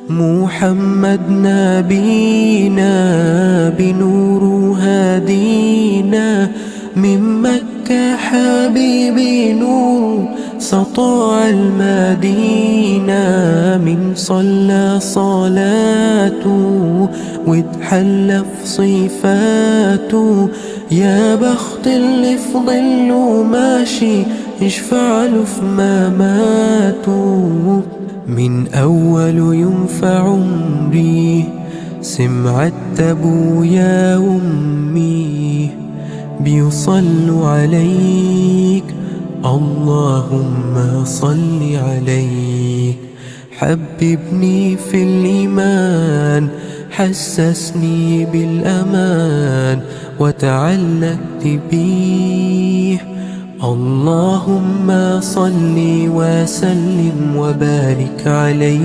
محمد نبينا بنور هادينا، من مكة حبيبي نور سطع المدينة، من صلى صلاته واتحلى في صفاته، يا بخت اللي في ظله ماشي يشفع له في مماته. من أول يوم في عمري سمعت أبويا وأمي بيصلوا عليك، اللهم صل عليك. حببني في الإيمان، حسسني بالأمان، وتعلقت بيه. اللهم صل وسلم وبارك عليه.